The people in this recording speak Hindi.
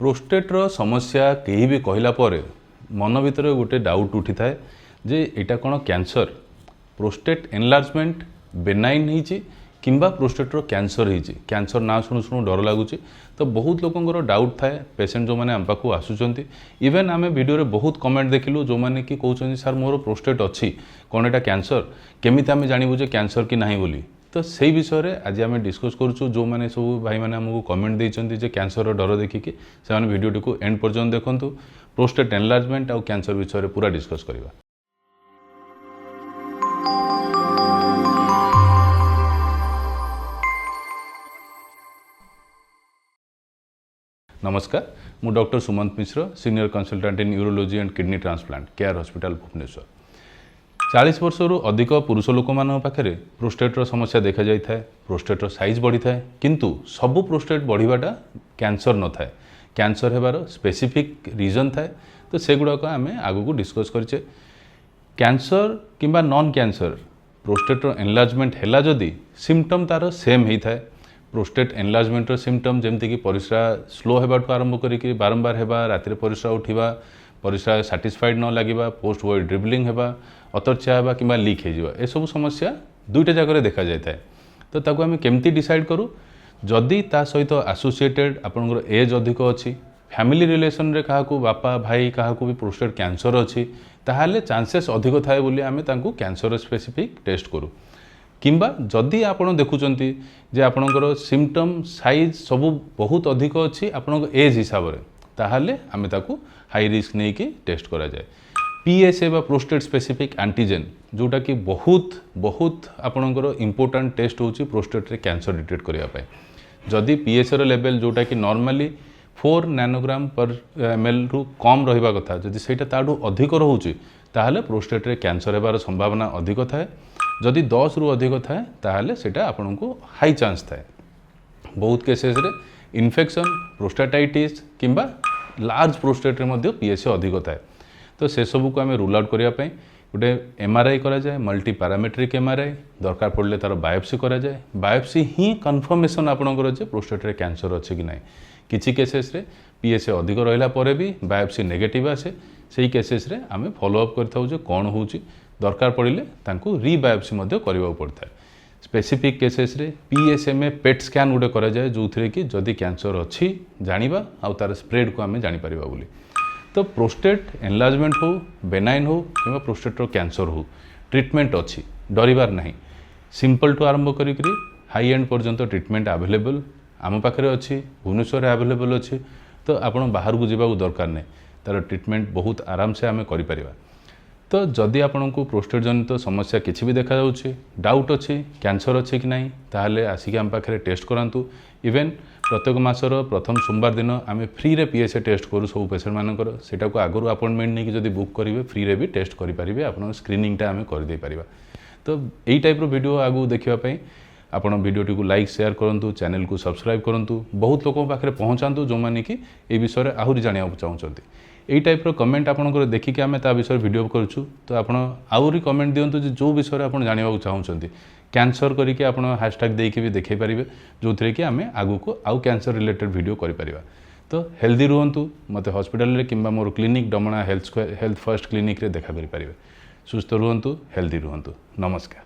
प्रोस्टेटर समस्या कहीं भी कहला पर मन भीतर गोटे डाउट उठी थाए जे एटा कौन कैंसर प्रोस्टेट एनलार्जमेंट बेनाइन होती किंबा प्रोस्टेटर कैंसर होती कैंसर ना शुणु शुणु डर लगुच तो बहुत लोकंर डाउट थाए पेसेंट जो मैंने आम पाक आसुँच इवेन आम वीडियो बहुत कमेंट देखिलु जो मैंने कि कहते सार मोर प्रोस्टेट अच्छी कौन एटा कैंसर केमिति आम जानबू जे कैंसर कि ना बोली तो से विषय में आज आम डिस्कस करूँ जो मैंने सब भाई मैंने आमको कमेंट देते जे कैंसर डर देखिकी से वीडियो को एंड पर्यंत देखूँ प्रोस्टेट एनलार्जमेंट आउ कैंसर विषय में पूरा डिस्कस करवा। नमस्कार मु doctor Sumant Mishra senior consultant in urology and kidney transplant Care Hospital Bhubaneswar 40 वर्ष रु अधिक पुरुष लोक मान पाखे प्रोस्टेटर समस्या देखा जाए प्रोस्टेटर साइज बढ़ी थाए किंतु सबू प्रोस्टेट बढ़ाटा कैंसर न थाए कैंसर हेबार स्पेसिफिक रीजन थाए तो से गुड़ाक आम आगू डिस्कस करें कैंसर किंबा नॉन कैंसर प्रोस्टेटर एनलार्जमेंट है जदि सिम्पटम तार सेम होता है प्रोस्टेट एनलार्जमेंट सिम्पटम जमती कि परिस्रा स्लो होगाठू आरंभ करी बारंबार होगा रातिर परिस्रा उठा परिस्रा साटिस्फाइड न लगे पोस्ट वाइड ड्रिबलिंग होगा अतर्चा होगा कि लीक हो सब समस्या दुईटा जगह देखा जाए तो ताको आम केमती डिसाइड करूँ जदि ता सहित आसोसिएटेड आपंकर एज अधिक अच्छी फैमिली रिलेशन रे क्या बापा भाई क्या भी प्रोस्टेट कैंसर अच्छी ताहले चांसेस अधिक थाए बोली आम कैंसर स्पेसिफिक टेस्ट करूँ किंबा जदि आपण देखुचंती जे आपणकर सिम्पटम साइज सबू बहुत अधिक अच्छी आपण एज हिसाब से ताहले आम ताकू हाई रिस्क नहीं कि टेस्ट करा जाए पीएसए बा प्रोस्टेट स्पेसिफिक एंटीजेन जोटा कि बहुत बहुत आपणकर इंपोर्टेंट टेस्ट होची प्रोस्टेट रे कैंसर डिटेक्ट करने जदि पीएसए लेवल जोटा कि नॉर्मली 4 नैनोग्राम पर ml रु कम रहा कथा जदि सेटा ताडू अधिक रोचे ताहले प्रोस्टेट रे कैंसर हेबार संभावना अधिक थाए जदि 10 रु अधिक थाए ताहले सेटा आपनको हाई चांस थाए बहुत केसेस रे इन्फेक्शन प्रोस्टेटाइटिस किंबा लार्ज प्रोस्टेट रे मध्य पीएसए अधिक थाए तो से सबू को आम रूल आउट करने गोटे एमआरआई करा जाए मल्टी पैरामेट्रिक एमआरआई दरकार पड़े तार बायोप्सी करा जाए बायोप्सी ही कन्फर्मेशन आपंकर जे प्रोस्टेट रे कैंसर अच्छे कि ना किसी केसेस रे पीएसए अधिक रहा पर भी बायोप्सी नेगेटिव आसे से केसेस रे आम फॉलोअप कर कौन हो दरकार पड़े तांको रीबायोप्सी करने पड़ता है स्पेसिफिक केसेस रे पीएसएमए पेट स्कैन गोटे करा जाए जो थे कि जदि कैंसर अच्छी जानिबा आउ तार स्प्रेड को आम जानी परिबा बोली तो प्रोस्टेट एनलार्जमेंट हो बेनाइन हो कि प्रोस्टेटर कैंसर हो ट्रीटमेंट अच्छी डरबार नहीं सिंपल टू आरंभ करी हाई एंड पर्यंत ट्रीटमेंट अवेलेबल आम पाखे अच्छी भुवनेश्वर अवेलेबल अच्छी तो आपण बाहर को जावाक दरकार नहीं तार ट्रीटमेंट बहुत आराम से आम करें तो जदि आपण को प्रोस्टेट जनित समस्या किसी भी देखा डाउट अच्छी कैंसर अच्छी कि नहीं ताहले आसिक आम पाखे टेस्ट करातु इवेन प्रत्येक मासर प्रथम सोमवार दिन आम फ्री रे पीएसए टेस्ट करूँ सब पेसेंट मानकर सेटा को आगु अपॉइंटमेंट नहीं जब बुक करेंगे फ्री रे भी टेस्ट करेंगे आप स्क्रीनिंगटा आम करदे पारिबा तो यही टाइप वीडियो आगु देखापी आपण वीडियोटी को लाइक शेयर करूँ चैनल को सब्सक्राइब करूँ बहुत लोगों पाखे पहुँचातु जो मैंने कि ये विषय में आहरी जाना चाहते यही टाइप कमेंट आपंकर देखिए आम ता विषय वीडियो करूँ तो आपड़ आहरी कमेंट दिंतु जो विषय आप जानवा चाहते कैंसर करके आप हैशटैग देके भी देखई पारे जो थे कि आम आगू को आउ कैंसर रिलेटेड वीडियो करें तो हेल्दी रुहतु मत हॉस्पिटल कि मोर क्लिनिक डमणा हेल्थ फर्स्ट क्लिनिक रे देखा पारे सुस्थ रुहतु हेल्दी रुहतु नमस्कार।